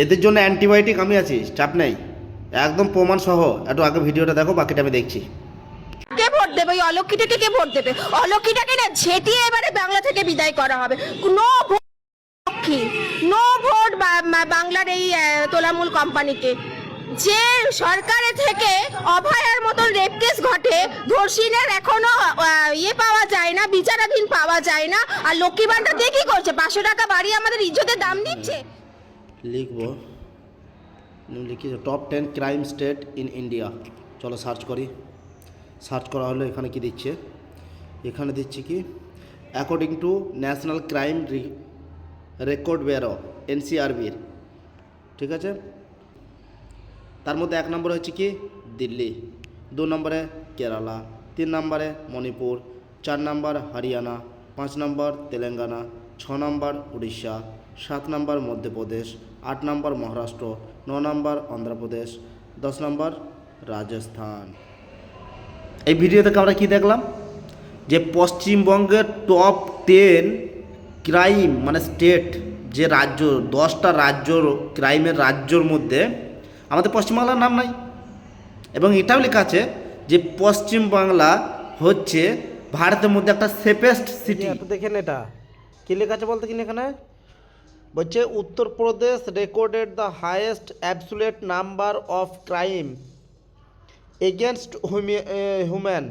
এদের জন্য অ্যান্টিবায়োটিক আমি আছি, চাপ নেই, একদম প্রমাণ সহ। একটু আগে ভিডিওটা দেখো, বাকিটা আমি দেখছি। কে ভোট দেবে? ওই অলক্ষীটাকে কে ভোট দেবে? অলক্ষীটাকে না ঝেঁটিয়ে এবারে বাংলা থেকে বিদায় করা হবে। No vote Lakshmi, no vote বাংলার এই তোলামূল কোম্পানিকে। যে সরকারের থেকে অভয়ার মতন রেপ কেস ঘটে, ধর্ষিনের এখনো ইয়ে পাওয়া যায় না, বিচারাধীন পাওয়া যায় না, আর লক্ষ্মী ভান্ডার দিয়ে কি করছে? 500 টাকা বাড়িয়ে আমাদের ইজ্জতের দাম দিচ্ছে। লিখবো, লিখি top 10 crime state in India. চলো সার্চ করি। সার্চ করা হলো, এখানে কি দিচ্ছে? এখানে দিচ্ছে কি, according to national crime record bureau এনসিআরবির, ঠিক আছে। তার মধ্যে 1 নম্বরে হচ্ছে কি দিল্লি, 2 নম্বরে কেরালা, 3 নম্বরে মণিপুর, 4 নম্বর হরিয়ানা, 5 নম্বর তেলেঙ্গানা, 6 নম্বর উড়িষ্যা, 7 নম্বর মধ্যপ্রদেশ, 8 নম্বর মহারাষ্ট্র, 9 নম্বর অন্ধ্রপ্রদেশ, 10 নম্বর রাজস্থান। এই ভিডিও থেকে আমরা কি দেখলাম? যে পশ্চিমবঙ্গের টপ 10 ক্রাইম মানে স্টেট, যে রাজ্য, 10টা রাজ্যর ক্রাইমের রাজ্যর মধ্যে আমাদের পশ্চিমবাংলার নাম নাই। এবং এটাও লেখা আছে যে পশ্চিমবাংলা হচ্ছে ভারতের মধ্যে একটা সেফেস্ট সিটি। দেখেন এটা কী লেখা আছে বলতে, কি এখানে বলছে Uttar Pradesh recorded the highest absolute number of crime against human,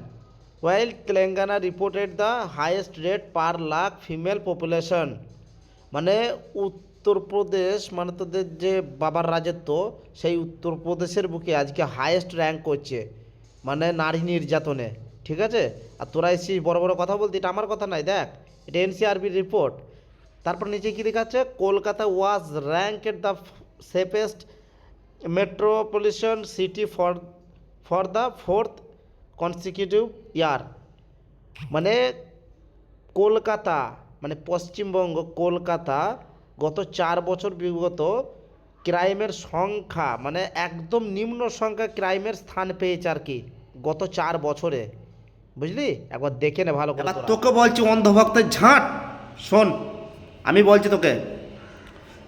while Telangana reported the highest rate per lakh female population। মানে উত্তরপ্রদেশ মানে তোদের যে বাবার রাজত্ব, সেই উত্তরপ্রদেশের বুকে আজকে হাইয়েস্ট র্যাঙ্ক করছে মানে নারী নির্যাতনে, ঠিক আছে। আর তোরা এসেছিস বড় বড় কথা বলতে, এটা আমার কথা নাই, দেখ এটা এনসিআরবির রিপোর্ট। তারপর নিচে কী দেখাচ্ছে, Kolkata was ranked the safest metropolitan city for the 4th consecutive year. মানে কলকাতা মানে পশ্চিমবঙ্গ, কলকাতা গত 4 বছর বিগত ক্রাইমের সংখ্যা মানে একদম নিম্ন সংখ্যা ক্রাইমের স্থান পেয়েছে আর কি গত 4 বছরে, বুঝলি। একবার দেখে নে ভালো করে। তোকে বলছি অন্ধভক্তের ঝাঁট, শোন আমি বলছি তোকে,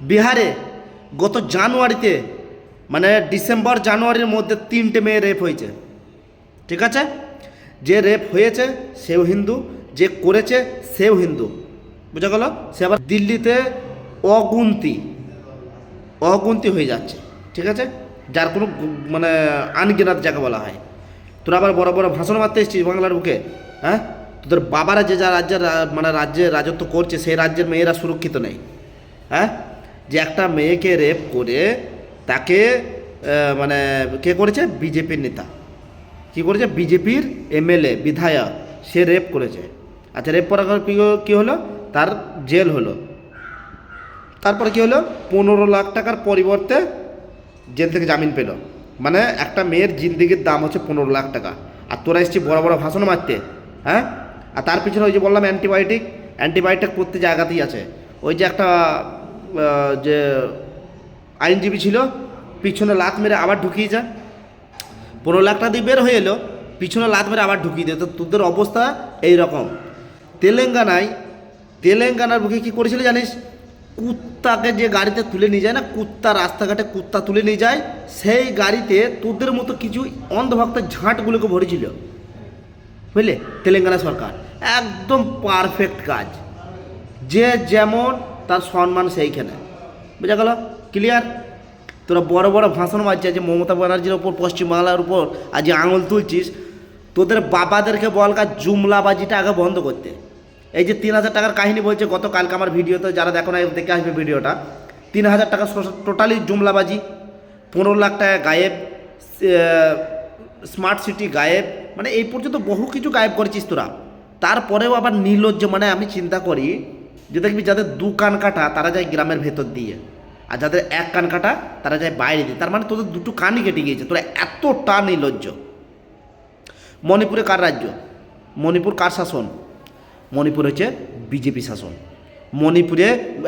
বিহারে গত জানুয়ারিতে মানে ডিসেম্বর জানুয়ারির মধ্যে 3টে মেয়ে রেপ হয়েছে, ঠিক আছে। যে রেপ হয়েছে সেও হিন্দু, যে করেছে সেও হিন্দু, বুঝা গেল। সে আবার দিল্লিতে অগুন্তি হয়ে যাচ্ছে, ঠিক আছে, যার কোনো মানে আনগিনাত জায়গা বলা হয়। তোরা আবার বড় বড় ভাষণ মারতে এসেছিস বাংলার বুকে, হ্যাঁ। তোদের বাবারা যে যা রাজ্যের মানে রাজ্যে রাজত্ব করছে সেই রাজ্যের মেয়েরা সুরক্ষিত নেই, হ্যাঁ। যে একটা মেয়েকে রেপ করে তাকে মানে কে করেছে, বিজেপির নেতা কী করেছে, বিজেপির এমএলএ বিধায়ক, সে রেপ করেছে। আচ্ছা, রেপ করার কী হলো, তার জেল হলো। তারপরে কী হলো, 15 লাখ টাকার পরিবর্তে জেল থেকে জামিন পেল। মানে একটা মেয়ের জিন্দিগির দাম হচ্ছে 15 লাখ টাকা। আর তোরা এসেছি বড় বড় ভাষণ মারতে, হ্যাঁ। আর তার পিছনে ওই যে বললাম অ্যান্টিবায়োটিক প্রত্যেক জায়গাতেই আছে। ওই যে একটা যে আইনজীবী ছিল, পিছনে লাত মেরে আবার ঢুকিয়ে যায়, 15 লাখ টাকা দিয়ে বের হয়ে এলো, পিছনে লাত মেরে আবার ঢুকিয়ে দেয়। তো তোদের অবস্থা এই রকম। তেলেঙ্গানার বুকে কী করেছিল জানিস, কুত্তাকে যে গাড়িতে তুলে নিয়ে যায় না, কুত্তা রাস্তাঘাটে কুত্তা তুলে নিয়ে যায়, সেই গাড়িতে তোদের মতো কিছু অন্ধভক্তের ঝাঁটগুলোকে ভরেছিল, বুঝলে। তেলেঙ্গানা সরকার একদম পারফেক্ট কাজ, যে যেমন তার সম্মান সেইখানে, বুঝা গেল, ক্লিয়ার। তোরা বড় বড় ভাষণ মারছিস যে মমতা ব্যানার্জির ওপর, পশ্চিমবাংলার উপর আজ যে আঙুল তুলছিস, তোদের বাবাদেরকে বলকা জুমলাবাজিটা আগে বন্ধ করতে। এই যে 3000 টাকার কাহিনী বলছে, গতকালকে আমার ভিডিওতে যারা দেখো না দেখে আসবে ভিডিওটা, 3000 টাকা টোটালি জুমলাবাজি, 15 লাখ টাকা গায়েব, স্মার্ট সিটি গায়েব, মানে এই পর্যন্ত বহু কিছু গায়েব করেছিস তোরা। তারপরেও আবার নির্লজ্জ, মানে আমি চিন্তা করি যে দেখবি যাদের 2 কান কাটা তারা যায় গ্রামের ভেতর দিয়ে, আর যাদের 1 কান কাটা তারা যায় বাইরে দিয়ে, তার মানে তোদের 2টো কানই কেটে গিয়েছে, তোরা এতটা নির্লজ্জ। মণিপুরে কার রাজ্য, মণিপুর কার শাসন, মণিপুর হচ্ছে বিজেপি শাসন। মণিপুরে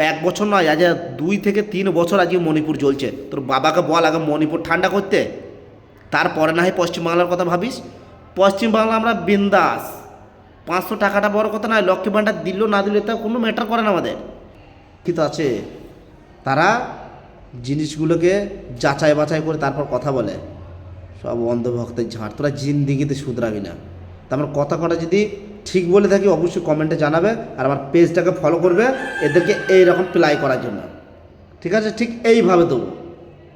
1 বছর নয়, আজ 2 থেকে 3 বছর আজকে মণিপুর জ্বলছে। তোর বাবাকে বল আগে মণিপুর ঠান্ডা করতে, তারপরে না হয় পশ্চিমবাংলার কথা ভাবিস। পশ্চিমবাংলা আমরা বিন্দাস, 500 টাকাটা বড় কথা নয়, লক্ষ্মী ভাণ্ডার দিল না দিল তা কোনো ম্যাটার করে না আমাদের। কিন্তু আছে তারা জিনিসগুলোকে যাচাই বাছাই করে তারপর কথা বলে, সব অন্ধভক্তের ঝাড়। তোরা জিন্দিগিতে শুধরাবি না। তারপর কথা কটা যদি ঠিক বলে থাকি অবশ্যই কমেন্টে জানাবে, আর আমার পেজটাকে ফলো করবে এদেরকে এইরকম প্লাই করার জন্য। ঠিক আছে, ঠিক এইভাবে দেবো,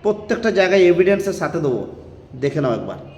প্রত্যেকটা জায়গায় এভিডেন্সের সাথে দেবো, দেখে নাও একবার।